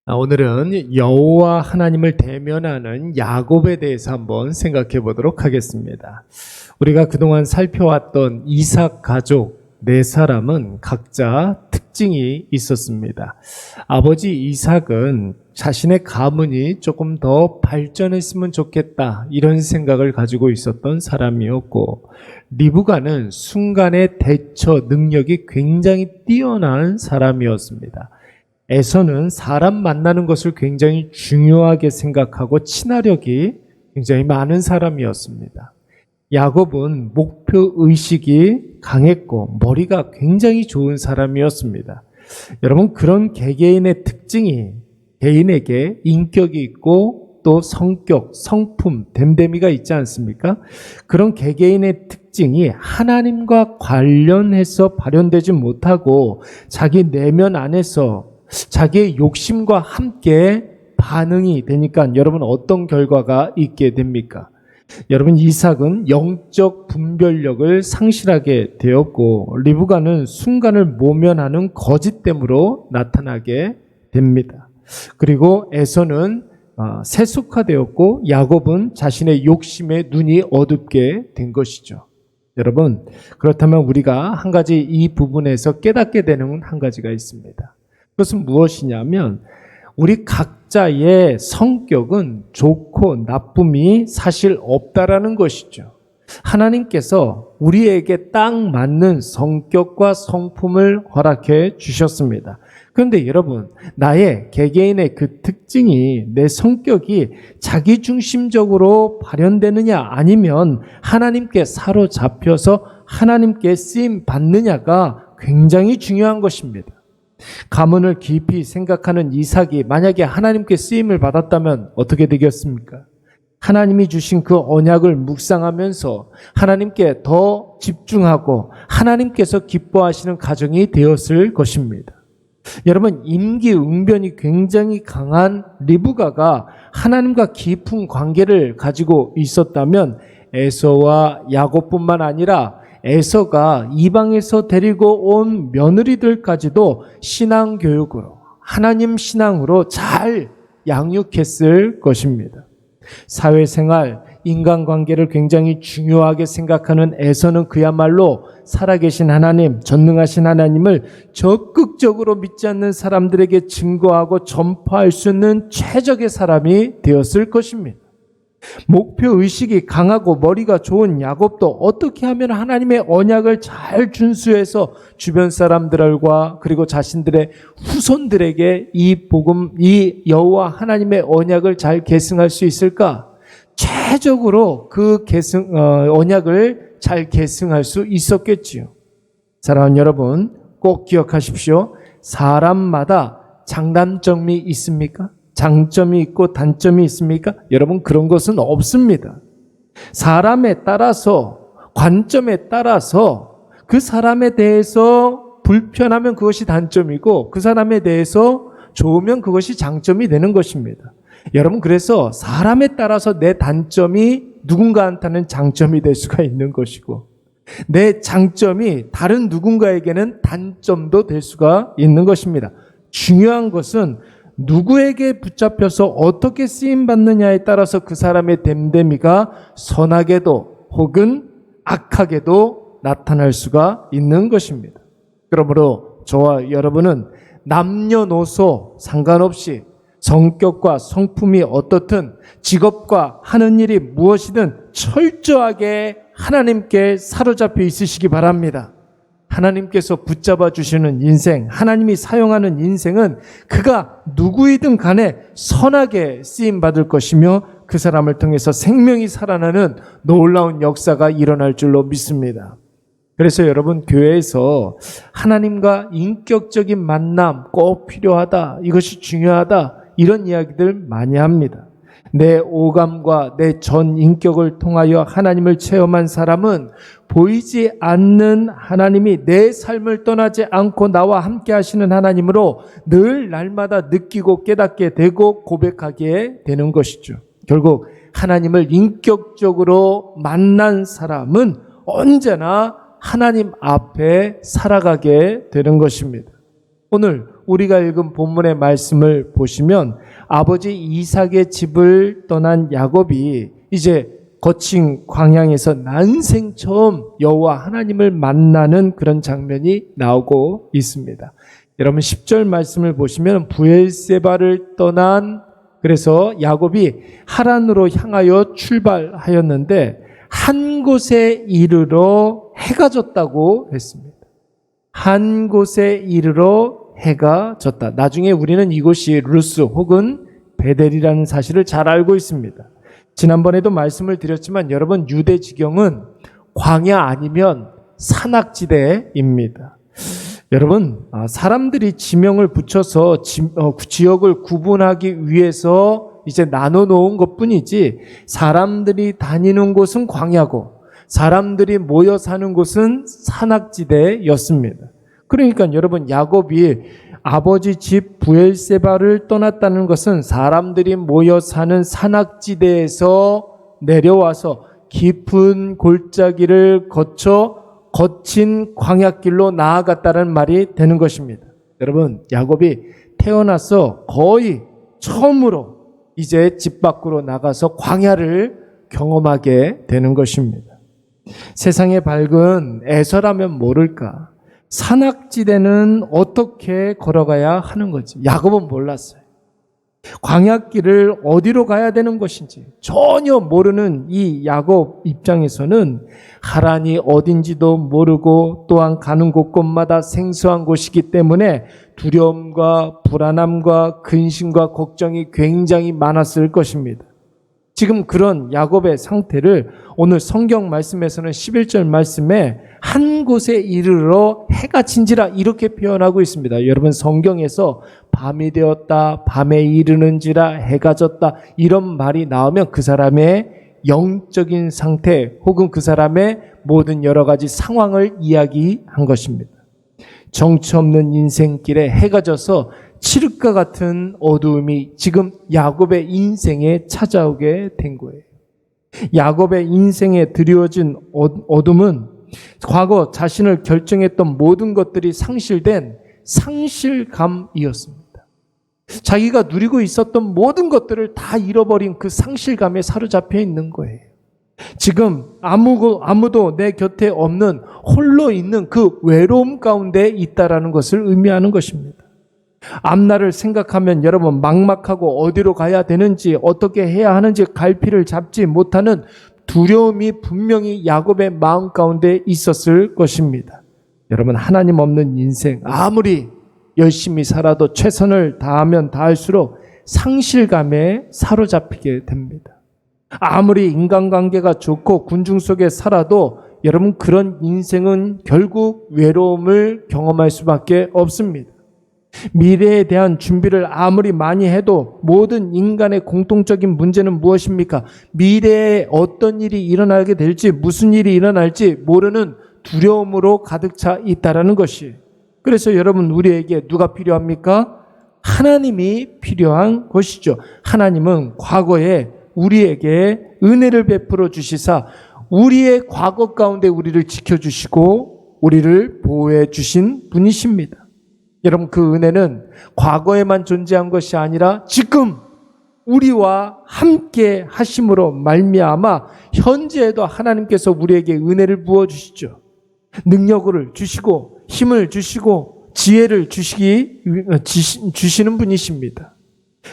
오늘은 여호와 하나님을 대면하는 야곱에 대해서 한번 생각해 보도록 하겠습니다. 우리가 그동안 살펴왔던 이삭 가족 네 사람은 각자 특징이 있었습니다. 아버지 이삭은 자신의 가문이 조금 더 발전했으면 좋겠다 이런 생각을 가지고 있었던 사람이었고, 리브가는 순간의 대처 능력이 굉장히 뛰어난 사람이었습니다. 에서는 사람 만나는 것을 굉장히 중요하게 생각하고 친화력이 굉장히 많은 사람이었습니다. 야곱은 목표 의식이 강했고 머리가 굉장히 좋은 사람이었습니다. 여러분, 그런 개개인의 특징이 개인에게 인격이 있고 또 성격, 성품, 됨됨이가 있지 않습니까? 그런 개개인의 특징이 하나님과 관련해서 발현되지 못하고 자기 내면 안에서 자기의 욕심과 함께 반응이 되니까 여러분 어떤 결과가 있게 됩니까? 여러분, 이삭은 영적 분별력을 상실하게 되었고, 리브가는 순간을 모면하는 거짓됨으로 나타나게 됩니다. 그리고 에서는 세속화되었고, 야곱은 자신의 욕심에 눈이 어둡게 된 것이죠. 여러분, 그렇다면 우리가 한 가지 이 부분에서 깨닫게 되는 한 가지가 있습니다. 그것은 무엇이냐면, 우리 각자의 성격은 좋고 나쁨이 사실 없다라는 것이죠. 하나님께서 우리에게 딱 맞는 성격과 성품을 허락해 주셨습니다. 그런데 여러분, 나의 개개인의 그 특징이, 내 성격이 자기중심적으로 발현되느냐 아니면 하나님께 사로잡혀서 하나님께 쓰임 받느냐가 굉장히 중요한 것입니다. 가문을 깊이 생각하는 이삭이 만약에 하나님께 쓰임을 받았다면 어떻게 되겠습니까? 하나님이 주신 그 언약을 묵상하면서 하나님께 더 집중하고 하나님께서 기뻐하시는 가정이 되었을 것입니다. 여러분, 임기응변이 굉장히 강한 리브가가 하나님과 깊은 관계를 가지고 있었다면 에서와 야곱뿐만 아니라 에서가 이방에서 데리고 온 며느리들까지도 신앙교육으로, 하나님 신앙으로 잘 양육했을 것입니다. 사회생활, 인간관계를 굉장히 중요하게 생각하는 에서는 그야말로 살아계신 하나님, 전능하신 하나님을 적극적으로 믿지 않는 사람들에게 증거하고 전파할 수 있는 최적의 사람이 되었을 것입니다. 목표의식이 강하고 머리가 좋은 야곱도 어떻게 하면 하나님의 언약을 잘 준수해서 주변 사람들과 그리고 자신들의 후손들에게 이 복음, 이 여호와 하나님의 언약을 잘 계승할 수 있을까? 최적으로 그 언약을 잘 계승할 수 있었겠지요. 사랑하는 여러분, 꼭 기억하십시오. 사람마다 장단점이 있습니까? 장점이 있고 단점이 있습니까? 여러분, 그런 것은 없습니다. 사람에 따라서, 관점에 따라서 그 사람에 대해서 불편하면 그것이 단점이고 그 사람에 대해서 좋으면 그것이 장점이 되는 것입니다. 여러분, 그래서 사람에 따라서 내 단점이 누군가한테는 장점이 될 수가 있는 것이고 내 장점이 다른 누군가에게는 단점도 될 수가 있는 것입니다. 중요한 것은 누구에게 붙잡혀서 어떻게 쓰임받느냐에 따라서 그 사람의 됨됨이가 선하게도 혹은 악하게도 나타날 수가 있는 것입니다. 그러므로 저와 여러분은 남녀노소 상관없이 성격과 성품이 어떻든 직업과 하는 일이 무엇이든 철저하게 하나님께 사로잡혀 있으시기 바랍니다. 하나님께서 붙잡아 주시는 인생, 하나님이 사용하는 인생은 그가 누구이든 간에 선하게 쓰임받을 것이며 그 사람을 통해서 생명이 살아나는 놀라운 역사가 일어날 줄로 믿습니다. 그래서 여러분, 교회에서 하나님과 인격적인 만남 꼭 필요하다, 이것이 중요하다, 이런 이야기들 많이 합니다. 내 오감과 내 전 인격을 통하여 하나님을 체험한 사람은 보이지 않는 하나님이 내 삶을 떠나지 않고 나와 함께 하시는 하나님으로 늘 날마다 느끼고 깨닫게 되고 고백하게 되는 것이죠. 결국 하나님을 인격적으로 만난 사람은 언제나 하나님 앞에 살아가게 되는 것입니다. 오늘 우리가 읽은 본문의 말씀을 보시면 아버지 이삭의 집을 떠난 야곱이 이제 거친 광야에서 난생 처음 여호와 하나님을 만나는 그런 장면이 나오고 있습니다. 여러분 10절 말씀을 보시면 부엘세바를 떠난, 그래서 야곱이 하란으로 향하여 출발하였는데 한 곳에 이르러 해가 졌다고 했습니다. 한 곳에 이르러 해가 졌다. 나중에 우리는 이곳이 루스 혹은 베델이라는 사실을 잘 알고 있습니다. 지난번에도 말씀을 드렸지만 여러분 유대 지경은 광야 아니면 산악지대입니다. 여러분 사람들이 지명을 붙여서 지역을 구분하기 위해서 이제 나눠 놓은 것뿐이지 사람들이 다니는 곳은 광야고 사람들이 모여 사는 곳은 산악지대였습니다. 그러니까 여러분 야곱이 아버지 집 부엘세바를 떠났다는 것은 사람들이 모여 사는 산악지대에서 내려와서 깊은 골짜기를 거쳐 거친 광야길로 나아갔다는 말이 되는 것입니다. 여러분 야곱이 태어나서 거의 처음으로 이제 집 밖으로 나가서 광야를 경험하게 되는 것입니다. 세상의 밝은 에서라면 모를까? 산악지대는 어떻게 걸어가야 하는 거지? 야곱은 몰랐어요. 광야길을 어디로 가야 되는 것인지 전혀 모르는 이 야곱 입장에서는 하란이 어딘지도 모르고 또한 가는 곳곳마다 생소한 곳이기 때문에 두려움과 불안함과 근심과 걱정이 굉장히 많았을 것입니다. 지금 그런 야곱의 상태를 오늘 성경 말씀에서는 11절 말씀에 한 곳에 이르러 해가 진지라 이렇게 표현하고 있습니다. 여러분 성경에서 밤이 되었다, 밤에 이르는지라 해가 졌다 이런 말이 나오면 그 사람의 영적인 상태 혹은 그 사람의 모든 여러 가지 상황을 이야기한 것입니다. 정처 없는 인생길에 해가 져서 칠흑과 같은 어두움이 지금 야곱의 인생에 찾아오게 된 거예요. 야곱의 인생에 드리워진 어둠은 과거 자신을 결정했던 모든 것들이 상실된 상실감이었습니다. 자기가 누리고 있었던 모든 것들을 다 잃어버린 그 상실감에 사로잡혀 있는 거예요. 지금 아무도 내 곁에 없는 홀로 있는 그 외로움 가운데 있다라는 것을 의미하는 것입니다. 앞날을 생각하면 여러분 막막하고 어디로 가야 되는지 어떻게 해야 하는지 갈피를 잡지 못하는 두려움이 분명히 야곱의 마음 가운데 있었을 것입니다. 여러분 하나님 없는 인생 아무리 열심히 살아도 최선을 다하면 다할수록 상실감에 사로잡히게 됩니다. 아무리 인간관계가 좋고 군중 속에 살아도 여러분 그런 인생은 결국 외로움을 경험할 수밖에 없습니다. 미래에 대한 준비를 아무리 많이 해도 모든 인간의 공통적인 문제는 무엇입니까? 미래에 어떤 일이 일어나게 될지 무슨 일이 일어날지 모르는 두려움으로 가득 차 있다라는 것이. 그래서 여러분 우리에게 누가 필요합니까? 하나님이 필요한 것이죠. 하나님은 과거에 우리에게 은혜를 베풀어 주시사 우리의 과거 가운데 우리를 지켜주시고 우리를 보호해 주신 분이십니다. 여러분 그 은혜는 과거에만 존재한 것이 아니라 지금 우리와 함께 하심으로 말미암아 현재에도 하나님께서 우리에게 은혜를 부어주시죠. 능력을 주시고 힘을 주시고 지혜를 주시는 분이십니다.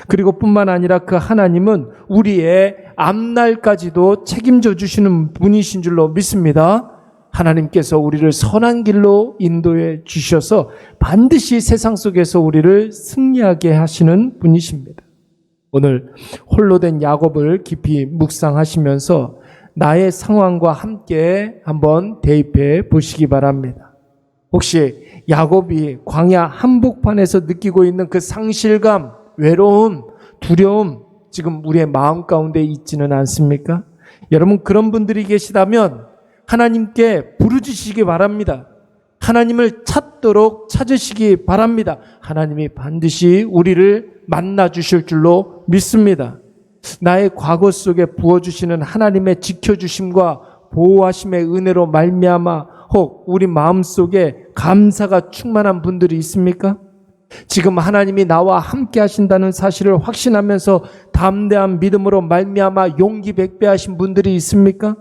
그리고 뿐만 아니라 그 하나님은 우리의 앞날까지도 책임져 주시는 분이신 줄로 믿습니다. 하나님께서 우리를 선한 길로 인도해 주셔서 반드시 세상 속에서 우리를 승리하게 하시는 분이십니다. 오늘 홀로 된 야곱을 깊이 묵상하시면서 나의 상황과 함께 한번 대입해 보시기 바랍니다. 혹시 야곱이 광야 한복판에서 느끼고 있는 그 상실감, 외로움, 두려움 지금 우리의 마음 가운데 있지는 않습니까? 여러분 그런 분들이 계시다면 하나님께 부르짖으시기 바랍니다. 하나님을 찾도록 찾으시기 바랍니다. 하나님이 반드시 우리를 만나 주실 줄로 믿습니다. 나의 과거 속에 부어주시는 하나님의 지켜주심과 보호하심의 은혜로 말미암아 혹 우리 마음속에 감사가 충만한 분들이 있습니까? 지금 하나님이 나와 함께 하신다는 사실을 확신하면서 담대한 믿음으로 말미암아 용기 백배하신 분들이 있습니까?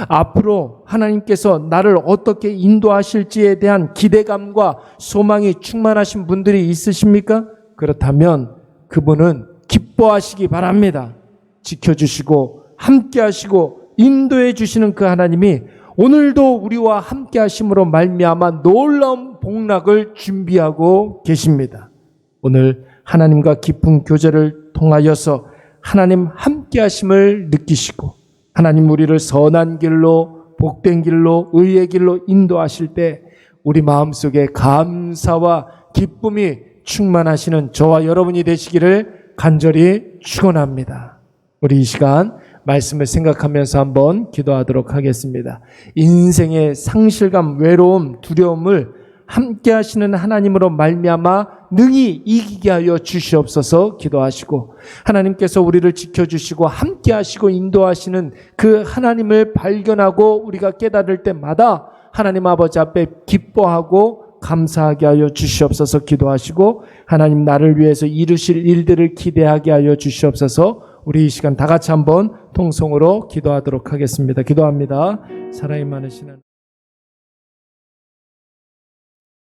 앞으로 하나님께서 나를 어떻게 인도하실지에 대한 기대감과 소망이 충만하신 분들이 있으십니까? 그렇다면 그분은 기뻐하시기 바랍니다. 지켜주시고 함께 하시고 인도해 주시는 그 하나님이 오늘도 우리와 함께 하심으로 말미암아 놀라운 복락을 준비하고 계십니다. 오늘 하나님과 깊은 교제를 통하여서 하나님 함께 하심을 느끼시고 하나님 우리를 선한 길로 복된 길로 의의 길로 인도하실 때 우리 마음속에 감사와 기쁨이 충만하시는 저와 여러분이 되시기를 간절히 축원합니다. 우리 이 시간 말씀을 생각하면서 한번 기도하도록 하겠습니다. 인생의 상실감, 외로움, 두려움을 함께 하시는 하나님으로 말미암아 능히 이기게 하여 주시옵소서 기도하시고 하나님께서 우리를 지켜주시고 함께 하시고 인도하시는 그 하나님을 발견하고 우리가 깨달을 때마다 하나님 아버지 앞에 기뻐하고 감사하게 하여 주시옵소서 기도하시고 하나님 나를 위해서 이루실 일들을 기대하게 하여 주시옵소서. 우리 이 시간 다 같이 한번 통성으로 기도하도록 하겠습니다. 기도합니다. 사랑이 많으신 하나님.